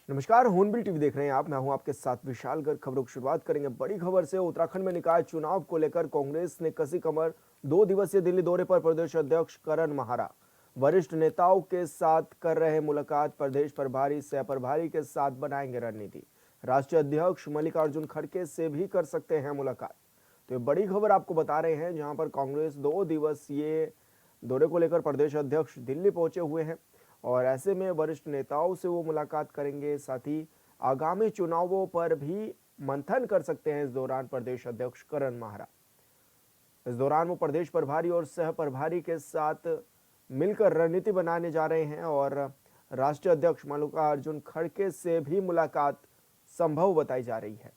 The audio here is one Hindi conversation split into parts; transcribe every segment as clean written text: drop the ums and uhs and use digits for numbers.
नमस्कार, हॉर्नबिल टीवी देख रहे हैं आप। मैं हूं आपके साथ विशाल गर्ग। खबरों की शुरुआत करेंगे बड़ी खबर से। उत्तराखंड में निकाय चुनाव को लेकर कांग्रेस ने कसी कमर। 2 दिवसीय दिल्ली दौरे पर प्रदेश अध्यक्ष करण माहरा वरिष्ठ नेताओं के साथ कर रहे मुलाकात। प्रदेश प्रभारी सह प्रभारी के साथ बनाएंगे रणनीति। राष्ट्रीय अध्यक्ष मल्लिकार्जुन खड़गे से भी कर सकते हैं मुलाकात। तो ये बड़ी खबर आपको बता रहे हैं, जहां पर कांग्रेस 2 दिवसीय दौरे को लेकर प्रदेश अध्यक्ष दिल्ली पहुंचे हुए हैं और ऐसे में वरिष्ठ नेताओं से वो मुलाकात करेंगे। साथ ही आगामी चुनावों पर भी मंथन कर सकते हैं इस दौरान प्रदेश अध्यक्ष करण माहरा। इस दौरान वो प्रदेश प्रभारी और सह प्रभारी के साथ मिलकर रणनीति बनाने जा रहे हैं और राष्ट्रीय अध्यक्ष मल्लिकार्जुन खड़गे से भी मुलाकात संभव बताई जा रही है।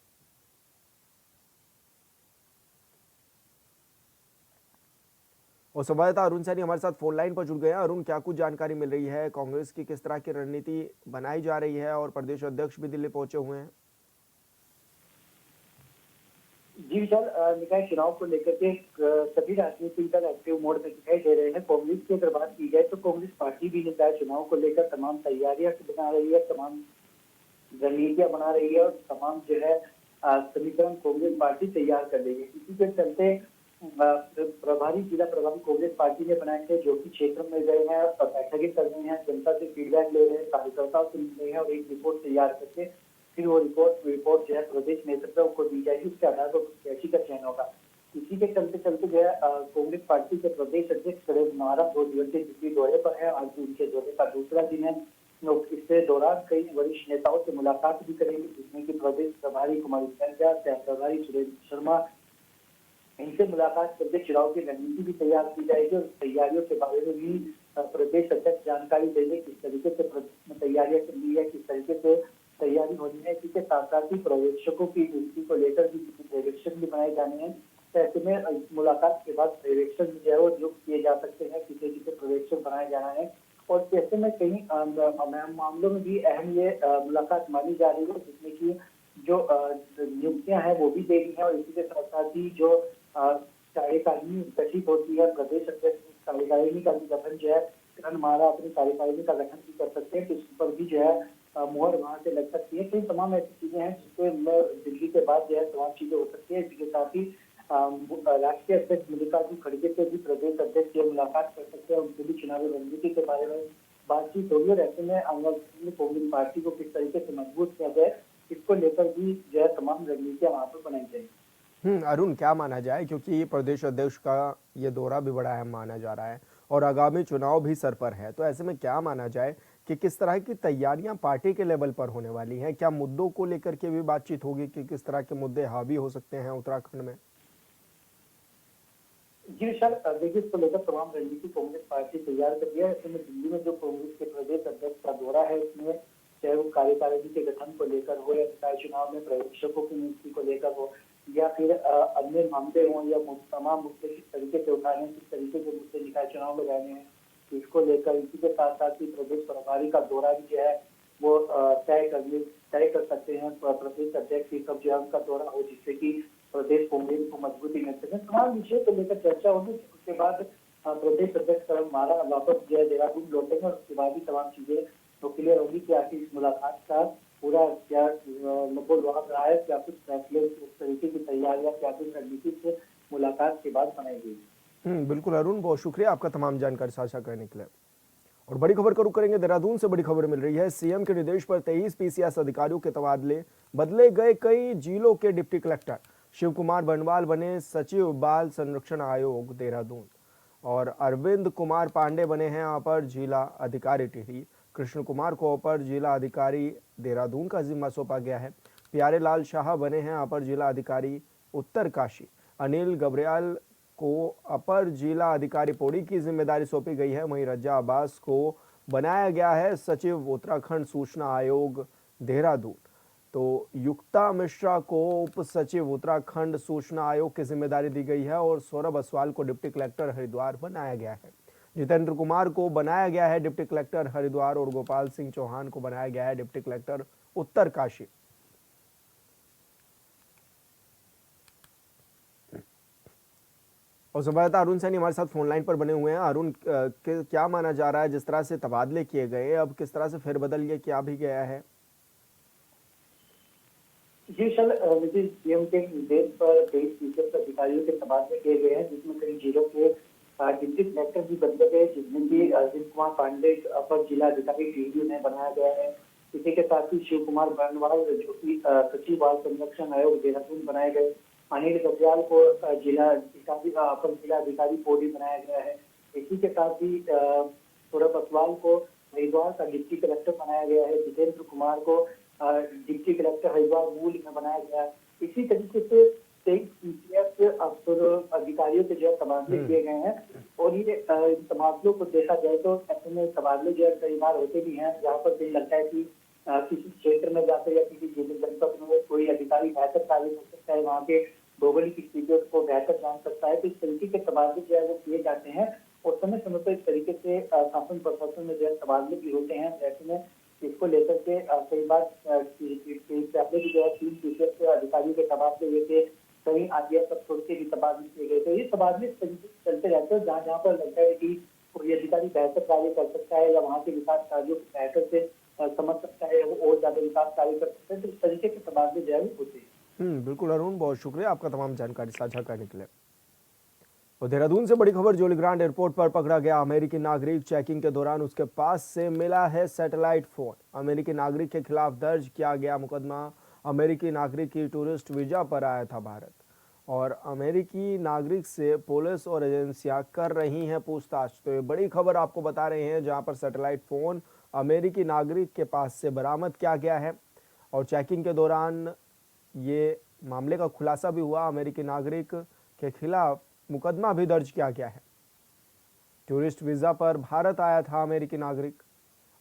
और संवाददाता अरुण सैनी हमारे साथ फोन लाइन पर जुड़ गए हैं। अरुण, क्या कुछ जानकारी मिल रही है? कांग्रेस की किस तरह की रणनीति बनाई जा रही है और प्रदेश अध्यक्ष भी दिल्ली पहुंचे हुए हैं। जी विशाल, निकाय चुनाव को लेकर के सभी राजनीतिक दल एक्टिव मोड में दिखाई दे रहे हैं। कांग्रेस की अगर बात की जाए तो कांग्रेस पार्टी भी निकाय चुनाव को लेकर तमाम तैयारियां बना रही है, तमाम रणनीतियां बना रही है और तमाम जो है समीकरण कांग्रेस पार्टी तैयार कर रही है। इसी के चलते जिला प्रभारी कांग्रेस पार्टी ने बनाए थे, जो कि क्षेत्र में गए हैं, बैठकें कर रहे हैं, जनता से फीडबैक ले रहे हैं, कार्यकर्ताओं से मिल रहे हैं और एक रिपोर्ट तैयार करके फिर वो रिपोर्ट जो है प्रदेश नेतृत्व को दी जाएगी। उसके आधार पर प्रत्याशी का चयन होगा। इसी के चलते चलते जो है कांग्रेस पार्टी के प्रदेश अध्यक्ष करण माहरा 2 दिवसीय दिल्ली दौरे पर है। आज उनके दौरे का दूसरा दिन है। इसके दौरान कई वरिष्ठ नेताओं से मुलाकात भी करेंगे, जिसमें कि प्रदेश प्रभारी कुमारी सैलजा, सह प्रभारी सुरेंद्र शर्मा, इनसे मुलाकात करके चुनाव की रणनीति भी तैयार की जाएगी और तैयारियों के बारे में भी प्रदेश अध्यक्ष जानकारी देंगे, किस तरीके से तैयारियां चल रही है, किस तरीके से तैयारी होनी है। इसी के साथ साथ ही पर्यवेक्षकों की नियुक्ति को लेकर भी पर्यवेक्षक भी बनाए जाने हैं। तो ऐसे में मुलाकात के बाद पर्यवेक्षक जो है वो नियुक्त किए जा सकते हैं, किसे किसे पर्यवेक्षक बनाया जाना है। और ऐसे में कई मामलों में भी अहम ये मुलाकात मानी जा रही है, जिसमें की जो नियुक्तियां हैं वो भी देनी है और इसी के साथ साथ ही जो कार्यकारिणी गठित होती है, प्रदेश अध्यक्ष कार्यकारिणी का भी गठन जो है करण माहरा अपनी कार्यकारिणी का गठन भी कर सकते हैं, तो इस पर भी जो है मुहर वहां से लग सकती है। कई तमाम ऐसी चीजें हैं जिसपे दिल्ली के बाद जो है तमाम चीजें हो सकती है। इसके साथ ही राष्ट्रीय अध्यक्ष मल्लिकार्जुन खड़गे से भी प्रदेश अध्यक्ष से मुलाकात कर सकते हैं, उनसे भी चुनावी रणनीति के बारे में बातचीत होगी और ऐसे में कांग्रेस पार्टी को किस तरीके से मजबूत किया जाए, इसको लेकर भी जो है तमाम रणनीतियां वहां पर बनाई जाएगी। अरुण, क्या माना जाए, क्योंकि प्रदेश अध्यक्ष का ये दौरा भी बड़ा अहम माना जा रहा है और आगामी चुनाव भी सर पर है, तो ऐसे में क्या माना जाए कि किस तरह की तैयारियां पार्टी के लेवल पर होने वाली हैं? क्या मुद्दों को लेकर के भी बातचीत होगी कि किस तरह के मुद्दे हावी हो सकते हैं उत्तराखंड में? जी विशाल, देखिए इसको लेकर तमाम रणनीति कांग्रेस पार्टी तैयार कर दिया है। ऐसे में दिल्ली में जो कांग्रेस के प्रदेश अध्यक्ष का दौरा है, इसमें चाहे वो कार्यकारिणी के गठन को लेकर हो या निकाय चुनाव में पर्यवेक्षकों की नियुक्ति को लेकर हो या फिर अन्य मामले हों या तमाम मुद्दे किस तरीके से उठाने, किस तरीके से मुद्दे निकाय चुनाव में लाने हैं, इसको लेकर इसी के साथ साथ ही प्रदेश प्रभारी का दौरा भी जो है वो तय कर सकते हैं प्रदेश अध्यक्ष की, कब जो है उनका दौरा हो, जिससे कि प्रदेश कांग्रेस को मजबूती मिल सके। तमाम विषय को लेकर चर्चा होगी। उसके बाद प्रदेश अध्यक्ष करण माहरा वापस जो है देहरादून लौटेंगे और उसके बाद ही तमाम चीजें तो क्लियर होगी कि आखिर इस मुलाकात का पूरा क्या नकोल रहा है, क्या कुछ फैसले उस तरीके की तैयारियां, क्या कुछ रणनीति से मुलाकात के बाद बनाई गई। बिल्कुल अरुण, बहुत शुक्रिया आपका तमाम जानकारी साझा करने के लिए। और बड़ी खबर का रुख करेंगे। देहरादून से बड़ी खबर मिल रही है। सीएम के निर्देश पर 23 पीसीएस अधिकारियों के तबादले, बदले गए कई जिलों के डिप्टी कलेक्टर। शिव कुमार बनवाल बने सचिव बाल संरक्षण आयोग देहरादून और अरविंद कुमार पांडे बने हैं अपर जिला अधिकारी टिहरी। कृष्ण कुमार को अपर जिला अधिकारी देहरादून का जिम्मा सौंपा गया है। प्यारे लाल शाह बने हैं अपर जिला अधिकारी उत्तरकाशी। अनिल गबरियाल को अपर जिला अधिकारी पौड़ी की जिम्मेदारी सौंपी गई है। वहीं रज्जा अब्बास को बनाया गया है सचिव उत्तराखंड सूचना आयोग देहरादून। तो युक्ता मिश्रा को उप सचिव उत्तराखंड सूचना आयोग की जिम्मेदारी दी गई है और सौरभ असवाल को डिप्टी कलेक्टर हरिद्वार बनाया गया है। जितेंद्र कुमार को बनाया गया है डिप्टी कलेक्टर हरिद्वार और गोपाल सिंह चौहान को बनाया गया है डिप्टी कलेक्टर उत्तरकाशी। और संवाददाता अरुण सैनी हमारे साथ फोन लाइन पर बने हुए हैं। अरुण, क्या माना जा रहा है, जिस तरह से तबादले किए गए, अब किस तरह से फेरबदल ये किया भी गया है? जी सर, विजिट सीएम के निर्देश पर 23 अधिकारियों के तबादले किए गए हैं, जिसमें कई जिलों के डिप्टी कलेक्टर भी बदले गए, जिसमें कि अरविंद कुमार पांडे अपर जिलाधिकारी टीडी उन्हें बनाया गया है। इसी के साथ ही शिव कुमार बर्नवाल जो कि सचिव बाल संरक्षण आयोग देहरादून बनाए गए। अनिल गजयाल को अपर जिलाधिकारी पौड़ी बनाया गया है। इसी के साथ ही सौरभ असवाल को हरिद्वार का डिप्टी कलेक्टर बनाया गया है। जितेंद्र कुमार को डिप्टी कलेक्टर हरिद्वार मूल में बनाया गया। इसी तरीके से 23 पीसीएस अफसर अधिकारियों के जो है तबादले किए गए हैं। और ये तबादलों को देखा जाए तो ऐसे में तबादले जो है कई बार होते भी हैं, जहाँ पर कहीं लगता है कि किसी क्षेत्र में जाकर या किसी जिले जनपद में कोई अधिकारी बेहतर कार्य कर सकता है, वहाँ के भौगोलिक स्थितियों को बेहतर जान सकता है। तो इस तरीके के तबादले जो है वो किए जाते हैं और समय समय पर इस तरीके से शासन प्रशासन में जो है तबादले भी होते हैं। ऐसे में इसको लेकर के कई बार पहले भी जो है 3 पीसीएस के अधिकारियों के तबादले हुए थे, कई आईएएस अफसर के भी तबादले किए गए थे। ये तबादले इस तरीके से चलते रहते हैं, जहाँ जहाँ पर लगता है कि कोई अधिकारी बेहतर कार्य कर सकता है या वहाँ के विकास कार्यों को बेहतर से समझ सकता है, वो और ज्यादा विकास कार्य कर सकता है। तो इस तरीके के तबादले जो है वो होते हैं। बिल्कुल अरुण, बहुत शुक्रिया आपका तमाम जानकारी साझा करने के लिए। और देहरादून से बड़ी खबर, जोली ग्रांट एयरपोर्ट पर पकड़ा गया अमेरिकी नागरिक। चेकिंग के दौरान उसके पास से मिला है सैटेलाइट फोन। अमेरिकी नागरिक के खिलाफ दर्ज किया गया मुकदमा। अमेरिकी नागरिक की टूरिस्ट वीजा पर आया था भारत और अमेरिकी नागरिक से पुलिस और एजेंसियां कर रही हैं पूछताछ। तो ये बड़ी खबर आपको बता रहे हैं, जहां पर सैटेलाइट फोन अमेरिकी नागरिक के पास से बरामद किया गया है और चेकिंग के दौरान ये मामले का खुलासा भी हुआ। अमेरिकी नागरिक के खिलाफ मुकदमा भी दर्ज किया गया है। टूरिस्ट वीजा पर भारत आया था अमेरिकी नागरिक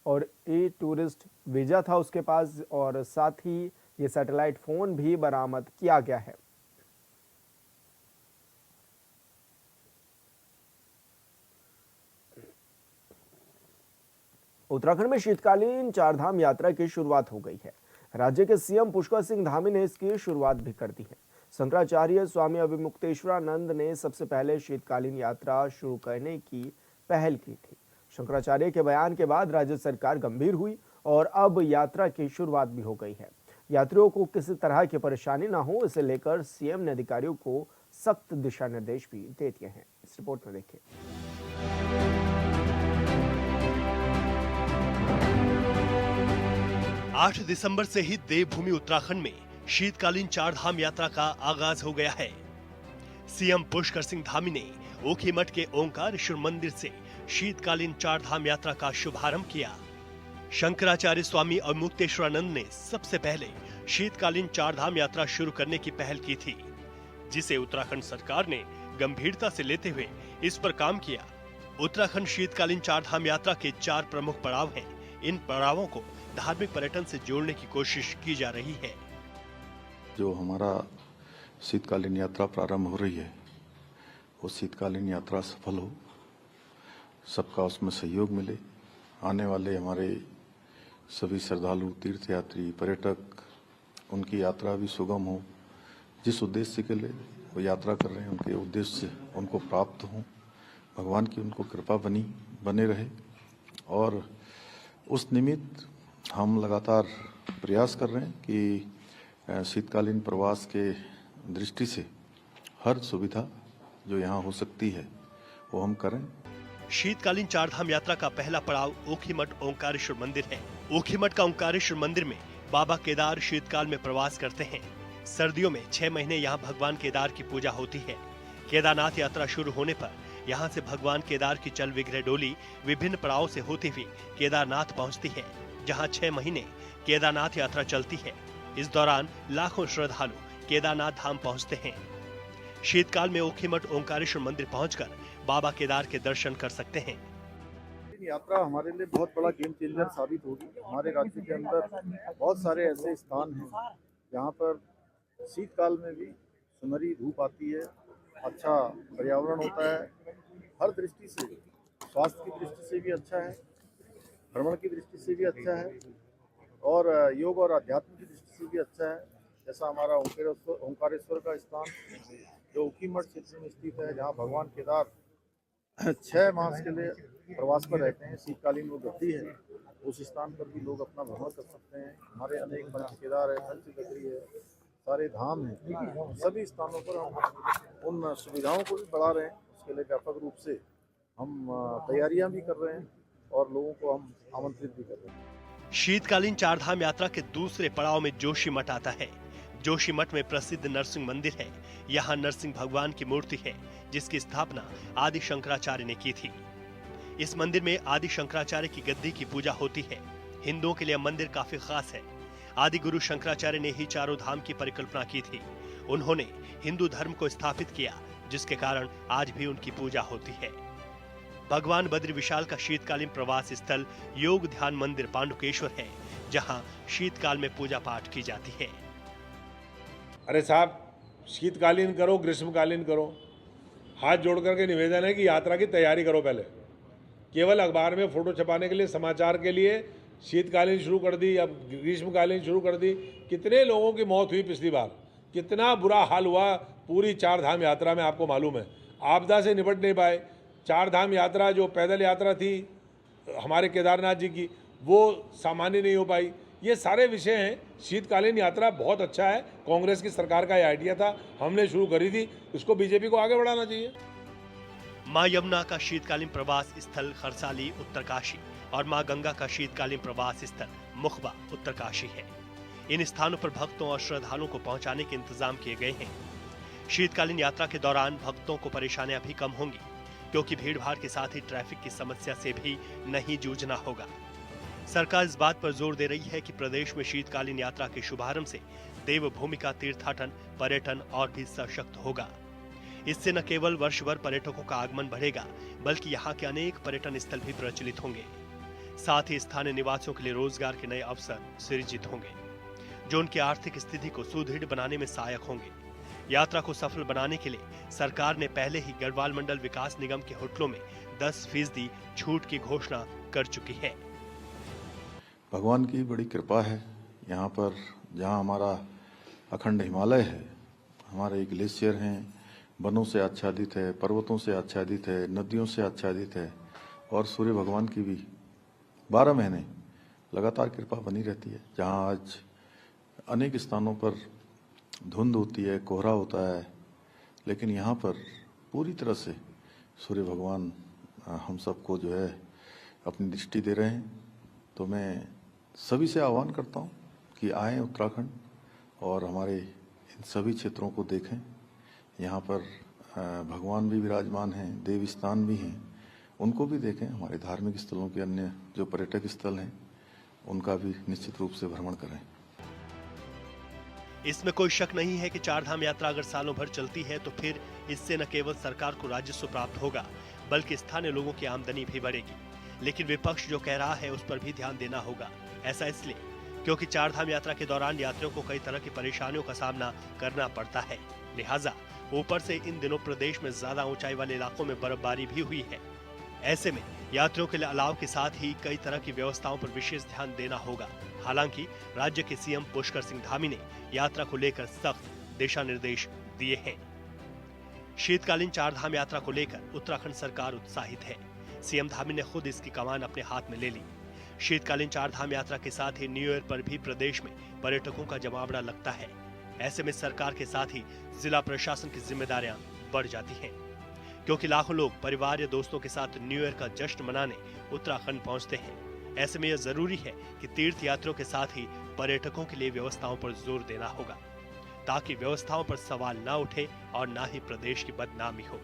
और ये टूरिस्ट वीजा था उसके पास और साथ ही ये सैटेलाइट फोन भी बरामद किया गया है। उत्तराखंड में शीतकालीन चारधाम यात्रा की शुरुआत हो गई है। राज्य के सीएम पुष्कर सिंह धामी ने इसकी शुरुआत भी कर दी है। शंकराचार्य स्वामी अभिमुक्तेश्वरानंद ने सबसे पहले शीतकालीन यात्रा शुरू करने की पहल की थी। शंकराचार्य के बयान के बाद राज्य सरकार गंभीर हुई और अब यात्रा की शुरुआत भी हो गई है। यात्रियों को किसी तरह की परेशानी न हो, इसे लेकर सीएम ने अधिकारियों को सख्त दिशा निर्देश भी दे दिए हैं। इस रिपोर्ट में देखिए। 8 दिसंबर से ही देवभूमि उत्तराखंड में शीतकालीन चारधाम यात्रा का आगाज हो गया है। सीएम पुष्कर सिंह धामी ने ओखीमठ के ओंकारेश्वर मंदिर से शीतकालीन चारधाम यात्रा का शुभारंभ किया। शंकराचार्य स्वामी अभिमुक्तेश्वरानंद ने सबसे पहले शीतकालीन चारधाम यात्रा शुरू करने की पहल की थी, जिसे उत्तराखंड सरकार ने गंभीरता से लेते हुए इस पर काम किया। उत्तराखंड शीतकालीन चारधाम यात्रा के 4 प्रमुख पड़ाव हैं। इन पड़ावों को धार्मिक पर्यटन से जोड़ने की कोशिश की जा रही है। जो हमारा शीतकालीन यात्रा प्रारंभ हो रही है, वो शीतकालीन यात्रा सफल हो, सबका उसमें सहयोग मिले, आने वाले हमारे सभी श्रद्धालु, तीर्थयात्री, पर्यटक, उनकी यात्रा भी सुगम हो। जिस उद्देश्य के लिए वो यात्रा कर रहे हैं, उनके उद्देश्य उनको प्राप्त हों, भगवान की उनको कृपा बने रहे। और उस निमित्त हम लगातार प्रयास कर रहे हैं कि शीतकालीन प्रवास के दृष्टि से हर सुविधा जो यहाँ हो सकती है वो हम करें। शीतकालीन चारधाम यात्रा का पहला पड़ाव ओखीमठ ओंकारेश्वर मंदिर है। ओखीमठ का ओंकारेश्वर मंदिर में बाबा केदार शीतकाल में प्रवास करते हैं। सर्दियों में 6 महीने यहाँ भगवान केदार की पूजा होती है। केदारनाथ यात्रा शुरू होने पर यहाँ से भगवान केदार की चल विग्रह डोली विभिन्न पड़ावों से होती हुई केदारनाथ पहुँचती है, जहाँ 6 महीने केदारनाथ यात्रा चलती है। इस दौरान लाखों श्रद्धालु केदारनाथ धाम पहुँचते हैं। शीतकाल में ओखीमठ ओंकारेश्वर मंदिर पहुंचकर बाबा केदार के दर्शन कर सकते हैं। यात्रा हमारे लिए बहुत बड़ा गेम चेंजर साबित होगी। हमारे राज्य के अंदर बहुत सारे ऐसे स्थान हैं जहाँ पर शीतकाल में भी सुनहरी धूप आती है, अच्छा पर्यावरण होता है, हर दृष्टि से, स्वास्थ्य की दृष्टि से भी अच्छा है, भ्रमण की दृष्टि से भी अच्छा है और योग और अध्यात्म की दृष्टि से भी अच्छा है। जैसा हमारा ओंकारेश्वर का स्थान जो ओखीमठ क्षेत्र में स्थित है, जहाँ भगवान केदार 6 मास के लिए प्रवास पर रहते हैं, शीतकालीन वो गद्दी है, उस स्थान पर भी लोग अपना भ्रमण कर सकते हैं। हमारे अनेक पंच केदार है, पंच गगरी है, सारे धाम हैं, सभी स्थानों पर हम उन सुविधाओं को भी बढ़ा रहे हैं। उसके लिए व्यापक रूप से हम तैयारियां भी कर रहे हैं और लोगों को हम आमंत्रित भी कर रहे हैं। शीतकालीन चारधाम यात्रा के दूसरे पड़ाव में जोशीमठ आता है। जोशीमठ में प्रसिद्ध नरसिंह मंदिर है। यहाँ नरसिंह भगवान की मूर्ति है, जिसकी स्थापना आदि शंकराचार्य ने की थी। इस मंदिर में आदि शंकराचार्य की गद्दी की पूजा होती है। हिंदुओं के लिए मंदिर काफी खास है। आदि गुरु शंकराचार्य ने ही चारों धाम की परिकल्पना की थी। उन्होंने हिंदू धर्म को स्थापित किया, जिसके कारण आज भी उनकी पूजा होती है। भगवान बद्री विशाल का शीतकालीन प्रवास स्थल योग ध्यान मंदिर पांडुकेश्वर है, जहां शीतकाल में पूजा पाठ की जाती है। अरे साहब, शीतकालीन करो ग्रीष्मकालीन करो, हाथ जोड़ करके निवेदन है कि यात्रा की तैयारी करो। पहले केवल अखबार में फोटो छपाने के लिए, समाचार के लिए शीतकालीन शुरू कर दी, अब ग्रीष्मकालीन शुरू कर दी। कितने लोगों की मौत हुई पिछली बार, कितना बुरा हाल हुआ पूरी चार धाम यात्रा में, आपको मालूम है। आपदा से निपट नहीं पाए। चार धाम यात्रा जो पैदल यात्रा थी हमारे केदारनाथ जी की, वो सामान्य नहीं हो पाई। ये सारे विषय हैं। शीतकालीन यात्रा बहुत अच्छा है। कांग्रेस की सरकार का ये आइडिया था, हमने शुरू करी थी, इसको बीजेपी को आगे बढ़ाना चाहिए। मां यमुना का शीतकालीन प्रवास स्थल खरसाली उत्तरकाशी और मां गंगा का शीतकालीन प्रवास स्थल मुखबा उत्तरकाशी है। इन स्थानों पर भक्तों और श्रद्धालुओं को पहुंचाने के इंतजाम किए गए हैं। शीतकालीन यात्रा के दौरान भक्तों को परेशानियां भी कम होंगी, क्योंकि भीड़भाड़ के साथ ही ट्रैफिक की समस्या से भी नहीं जूझना होगा। सरकार इस बात पर जोर दे रही है कि प्रदेश में शीतकालीन यात्रा के शुभारंभ से देवभूमि का तीर्थाटन, पर्यटन और भी सशक्त होगा। इससे न केवल वर्ष भर पर्यटकों का आगमन बढ़ेगा, बल्कि यहाँ के अनेक पर्यटन स्थल भी प्रचलित होंगे। साथ ही स्थानीय निवासियों के लिए रोजगार के नए अवसर सृजित होंगे, जो उनकी आर्थिक स्थिति को सुदृढ़ बनाने में सहायक होंगे। यात्रा को सफल बनाने के लिए सरकार ने पहले ही गढ़वाल मंडल विकास निगम के होटलों में 10% छूट की घोषणा कर चुकी है। भगवान की बड़ी कृपा है। यहाँ पर जहाँ हमारा अखंड हिमालय है, हमारे ग्लेशियर हैं, वनों से आच्छादित है, पर्वतों से आच्छादित है, नदियों से आच्छादित है, और सूर्य भगवान की भी 12 महीने लगातार कृपा बनी रहती है। जहाँ आज अनेक स्थानों पर धुंध होती है, कोहरा होता है, लेकिन यहाँ पर पूरी तरह से सूर्य भगवान हम सबको जो है अपनी दृष्टि दे रहे हैं। तो मैं सभी से आह्वान करता हूँ कि आएँ उत्तराखंड और हमारे इन सभी क्षेत्रों को देखें। यहाँ पर भगवान भी विराजमान हैं, देव स्थान भी हैं, उनको भी देखें। हमारे धार्मिक स्थलों के अन्य जो पर्यटक स्थल हैं, उनका भी निश्चित रूप से भ्रमण करें। इसमें कोई शक नहीं है कि चारधाम यात्रा अगर सालों भर चलती है तो फिर इससे न केवल सरकार को राजस्व प्राप्त होगा, बल्कि स्थानीय लोगों की आमदनी भी बढ़ेगी। लेकिन विपक्ष जो कह रहा है उस पर भी ध्यान देना होगा। ऐसा इसलिए क्योंकि चारधाम यात्रा के दौरान यात्रियों को कई तरह की परेशानियों का सामना करना पड़ता है। लिहाजा ऊपर से इन दिनों प्रदेश में ज्यादा ऊंचाई वाले इलाकों में बर्फबारी भी हुई है। ऐसे में यात्रियों के लिए अलाव के साथ ही कई तरह की व्यवस्थाओं पर विशेष ध्यान देना होगा। हालांकि राज्य के सीएम पुष्कर सिंह धामी ने यात्रा को लेकर सख्त दिशा निर्देश दिए हैं। शीतकालीन चारधाम यात्रा को लेकर उत्तराखंड सरकार उत्साहित है। सीएम धामी ने खुद इसकी कमान अपने हाथ में ले ली। शीतकालीन चारधाम यात्रा के साथ ही न्यू ईयर पर भी प्रदेश में पर्यटकों का जमावड़ा लगता है। ऐसे में सरकार के साथ ही जिला प्रशासन की जिम्मेदारियां बढ़ जाती हैं, क्योंकि लाखों लोग परिवार या दोस्तों के साथ न्यू ईयर का जश्न मनाने उत्तराखंड पहुंचते हैं। ऐसे में यह जरूरी है कि तीर्थ यात्रियों के साथ ही पर्यटकों के लिए व्यवस्थाओं पर जोर देना होगा, ताकि व्यवस्थाओं पर सवाल न उठे और न ही प्रदेश की बदनामी हो।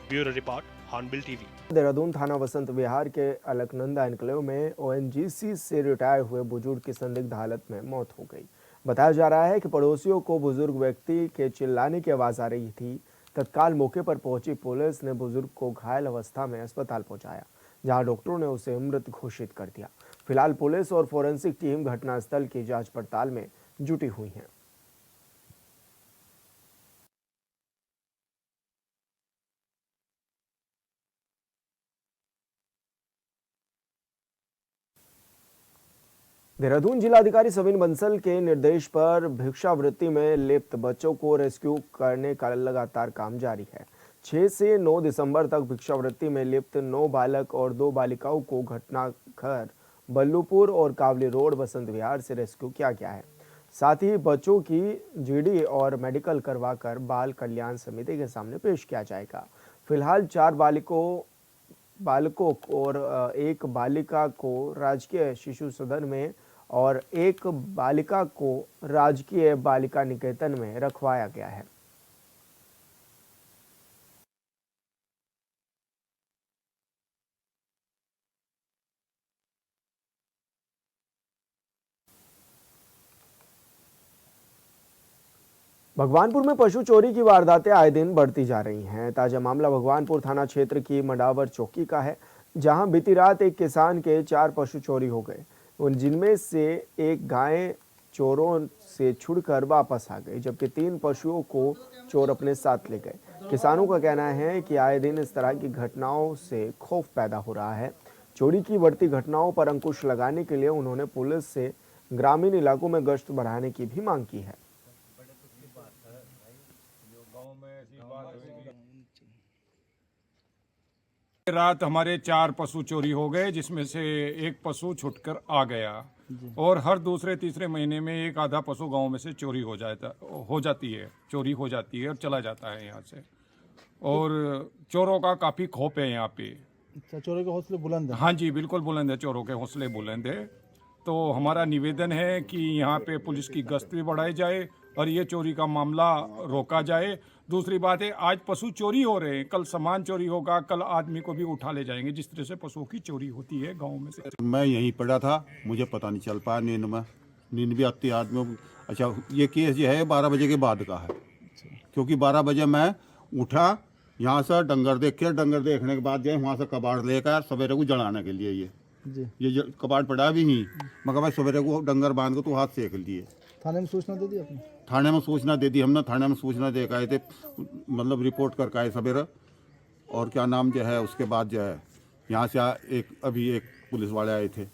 Bureau report, hornbill TV. Dehradun थाना वसंत विहार के अलकनंदा एनक्लेव में ओएनजीसी से रिटायर हुए बुजुर्ग की संदिग्ध हालत में मौत हो गई। बताया जा रहा है कि पड़ोसियों को बुजुर्ग व्यक्ति के चिल्लाने की आवाज आ रही थी। तत्काल मौके पर पहुंची पुलिस ने बुजुर्ग को घायल अवस्था में अस्पताल पहुंचाया, जहां डॉक्टरों ने उसे मृत घोषित कर दिया। फिलहाल पुलिस और फोरेंसिक टीम घटनास्थल की जांच पड़ताल में जुटी हुई है। देहरादून जिलाधिकारी सविन बंसल के निर्देश पर भिक्षावृत्ति में लिप्त बच्चों को रेस्क्यू करने का लगातार काम जारी है। 6 से 9 दिसंबर तक भिक्षावृत्ति में लिप्त 9 बालक और 2 बालिकाओं को घटनाघर बल्लूपुर और कावली रोड बसंत विहार से रेस्क्यू किया गया है। साथ ही बच्चों की जीडी और मेडिकल करवाकर बाल कल्याण समिति के सामने पेश किया जाएगा। फिलहाल 4 बालकों और एक बालिका को राजकीय शिशु सदन में और एक बालिका को राजकीय बालिका निकेतन में रखवाया गया है। भगवानपुर में पशु चोरी की वारदातें आए दिन बढ़ती जा रही हैं। ताजा मामला भगवानपुर थाना क्षेत्र की मडावर चौकी का है, जहां बीती रात एक किसान के 4 पशु चोरी हो गए। जिनमें से एक गाय चोरों से छुड़कर वापस आ गई, जबकि 3 पशुओं को चोर अपने साथ ले गए। किसानों का कहना है कि आए दिन इस तरह की घटनाओं से खौफ पैदा हो रहा है। चोरी की बढ़ती घटनाओं पर अंकुश लगाने के लिए उन्होंने पुलिस से ग्रामीण इलाकों में गश्त बढ़ाने की भी मांग की है। रात हमारे 4 पशु चोरी हो गए, जिसमें से एक पशु छुटकर आ गया और हर दूसरे तीसरे महीने में एक आधा पशु गांव में से चोरी हो जाती है और चला जाता है यहाँ से। और चोरों का काफ़ी खौफ है यहाँ पे। अच्छा, चोरों के हौसले बुलंद हैं? हाँ जी, बिल्कुल बुलंद है, चोरों के हौसले बुलंद है। तो हमारा निवेदन है कि यहाँ पे पुलिस की गश्त भी बढ़ाई जाए और ये चोरी का मामला रोका जाए। दूसरी बात है, आज पशु चोरी हो रहे हैं, कल सामान चोरी होगा, कल आदमी को भी उठा ले जाएंगे, जिस तरह से पशुओं की चोरी होती है गांव में से। मैं यहीं पड़ा था, मुझे पता नहीं चल पाया, नींद भी आती है आदमी। अच्छा, ये केस जो है 12 बजे के बाद का है, क्योंकि 12 बजे मैं उठा, यहाँ से डंगर देखने के बाद जो है वहाँ से कबाड़ लेकर सवेरे को जलाने के लिए ये कबाड़ पड़ा भी ही, मगर भाई सवेरे को डंगर बांध को तो हाथ सेक लिए। थाने में सूचना दे दी आपने? थाने में सूचना दे दी हमने, थाने में सूचना दे के आए थे, मतलब रिपोर्ट करके आए सवेरे। और क्या नाम जो है, उसके बाद जो है यहाँ से अभी एक पुलिस वाले आए थे।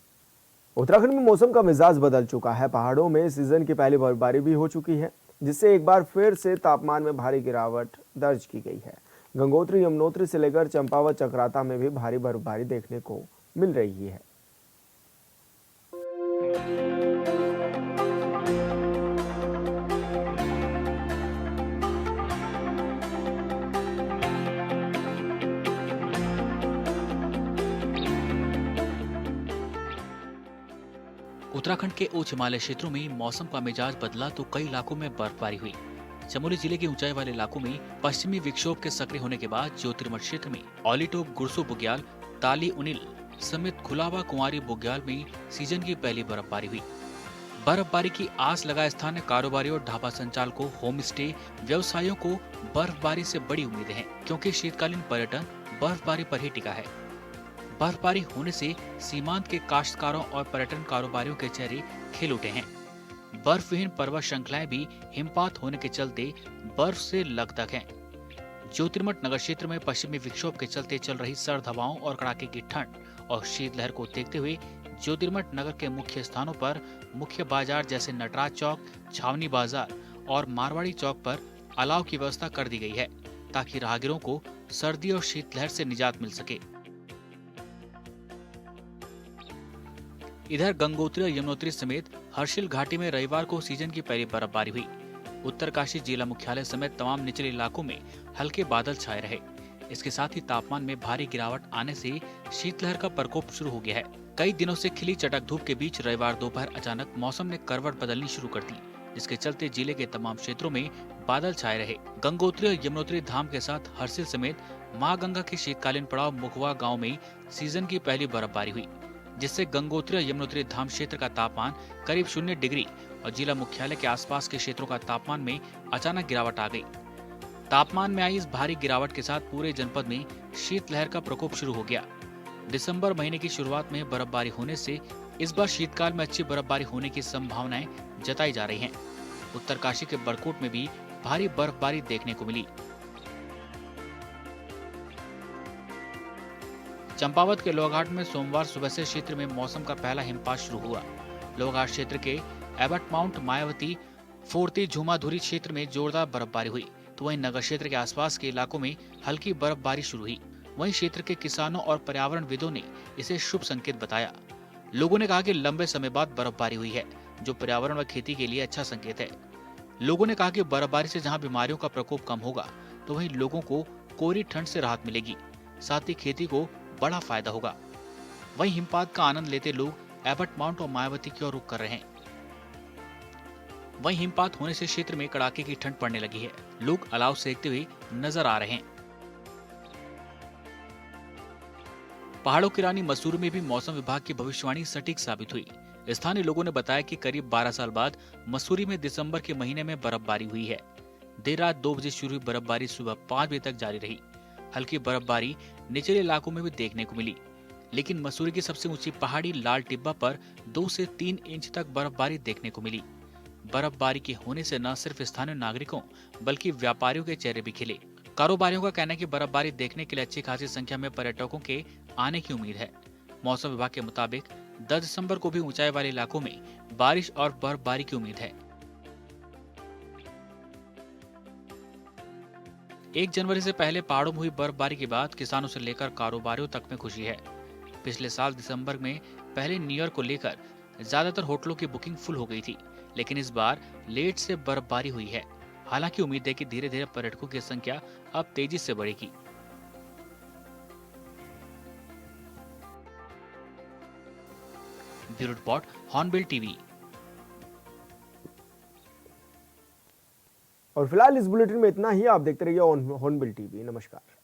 उत्तराखंड में मौसम का मिजाज बदल चुका है। पहाड़ों में सीजन की पहली बर्फबारी भी हो चुकी है, जिससे एक बार फिर से तापमान में भारी गिरावट दर्ज की गई है। गंगोत्री, यमुनोत्री से लेकर चंपावत, चक्राता में भी भारी बर्फबारी देखने को मिल रही है। उत्तराखंड के उच्च हिमालय क्षेत्रों में मौसम का मिजाज बदला तो कई इलाकों में बर्फबारी हुई। चमोली जिले के ऊंचाई वाले इलाकों में पश्चिमी विक्षोभ के सक्रिय होने के बाद ज्योतिर्मठ क्षेत्र में ओलीटोप, गुरसु बुग्याल, ताली उनिल समेत खुलावा, कुंवारी बुग्याल में सीजन की पहली बर्फबारी हुई। बर्फबारी की आस लगाए स्थानीय कारोबारियों और ढाबा संचालकों, होम स्टे व्यवसायियों को बर्फबारी से बड़ी उम्मीदें हैं, क्योंकि शीतकालीन पर्यटन बर्फबारी पर ही टिका है। बर्फबारी होने से सीमांत के काश्तकारों और पर्यटन कारोबारियों के चेहरे खिल उठे हैं। बर्फविहीन पर्वत श्रृंखलाएं भी हिमपात होने के चलते बर्फ से लकदक हैं। ज्योतिर्मठ नगर क्षेत्र में पश्चिमी विक्षोभ के चलते चल रही सर्द हवाओं और कड़ाके की ठंड और शीतलहर को देखते हुए ज्योतिर्मठ नगर के मुख्य स्थानों पर मुख्य बाजार जैसे नटराज चौक, छावनी बाजार और मारवाड़ी चौक पर अलाव की व्यवस्था कर दी गई है, ताकि राहगीरों को सर्दी और शीतलहर से निजात मिल सके। इधर गंगोत्री और यमुनोत्री समेत हर्षिल घाटी में रविवार को सीजन की पहली बर्फबारी हुई। उत्तरकाशी जिला मुख्यालय समेत तमाम निचले इलाकों में हल्के बादल छाए रहे। इसके साथ ही तापमान में भारी गिरावट आने से शीतलहर का प्रकोप शुरू हो गया है। कई दिनों से खिली चटक धूप के बीच रविवार दोपहर अचानक मौसम ने करवट बदलनी शुरू कर दी, जिसके चलते जिले के तमाम क्षेत्रों में बादल छाए रहे। गंगोत्री और यमुनोत्री धाम के साथ हर्षिल समेत मां गंगा के शीतकालीन पड़ाव मुखवा गाँव में सीजन की पहली बर्फबारी हुई, जिससे गंगोत्री और यमुनोत्री धाम क्षेत्र का तापमान करीब 0 डिग्री और जिला मुख्यालय के आसपास के क्षेत्रों का तापमान में अचानक गिरावट आ गई। तापमान में आई इस भारी गिरावट के साथ पूरे जनपद में शीतलहर का प्रकोप शुरू हो गया। दिसंबर महीने की शुरुआत में बर्फबारी होने से इस बार शीतकाल में अच्छी बर्फबारी होने की संभावनाएं जताई जा रही हैं। उत्तरकाशी के बरकोट में भी भारी बर्फबारी देखने को मिली। चंपावत के लोहाघाट में सोमवार सुबह से क्षेत्र में मौसम का पहला हिमपात शुरू हुआ। लोहाघाट क्षेत्र के एबट माउंट, मायावती, फोर्ती, झूमाधुरी क्षेत्र में जोरदार बर्फबारी हुई, तो वहीं नगर क्षेत्र के आसपास के इलाकों में हल्की बर्फबारी शुरू हुई। वहीं क्षेत्र के किसानों और पर्यावरणविदों ने इसे शुभ संकेत बताया। लोगों ने कहा कि लंबे समय बाद बर्फबारी हुई है, जो पर्यावरण व खेती के लिए अच्छा संकेत है। लोगों ने कहा कि बर्फबारी से जहां बीमारियों का प्रकोप कम होगा, तो वहीं लोगों को कोरी ठंड से राहत मिलेगी, साथ ही खेती को बड़ा फायदा होगा। वहीं हिमपात का आनंद लेते लोग एबट माउंट और मायावती की ओर रुख कर रहे हैं। वहीं हिमपात होने से क्षेत्र में कड़ाके की ठंड पड़ने लगी है। लोग अलाव सेकते हुए नजर आ रहे हैं। पहाड़ों की रानी मसूरी में भी मौसम विभाग की भविष्यवाणी सटीक साबित हुई। स्थानीय लोगों ने बताया कि करीब 12 साल बाद मसूरी में दिसंबर के महीने में बर्फबारी हुई है। देर रात 2 बजे शुरू हुई बर्फबारी सुबह 5 बजे तक जारी रही। हल्की बर्फबारी निचले इलाकों में भी देखने को मिली, लेकिन मसूरी की सबसे ऊंची पहाड़ी लाल टिब्बा पर 2 से 3 इंच तक बर्फबारी देखने को मिली। बर्फबारी के होने से न सिर्फ स्थानीय नागरिकों बल्कि व्यापारियों के चेहरे भी खिले। कारोबारियों का कहना है कि बर्फबारी देखने के लिए अच्छी खासी संख्या में पर्यटकों के आने की उम्मीद है। मौसम विभाग के मुताबिक 10 दिसंबर को भी ऊंचाई वाले इलाकों में बारिश और बर्फबारी की उम्मीद है। 1 जनवरी से पहले पहाड़ों में हुई बर्फबारी के बाद किसानों से लेकर कारोबारियों तक में खुशी है। पिछले साल दिसंबर में पहले न्यू ईयर को लेकर ज्यादातर होटलों की बुकिंग फुल हो गई थी, लेकिन इस बार लेट से बर्फबारी हुई है। हालांकि उम्मीद है कि धीरे धीरे पर्यटकों की संख्या अब तेजी से बढ़ेगी। Bureau report, hornbill TV. और फिलहाल इस बुलेटिन में इतना ही। आप देखते रहिए हॉर्नबिल टीवी। नमस्कार।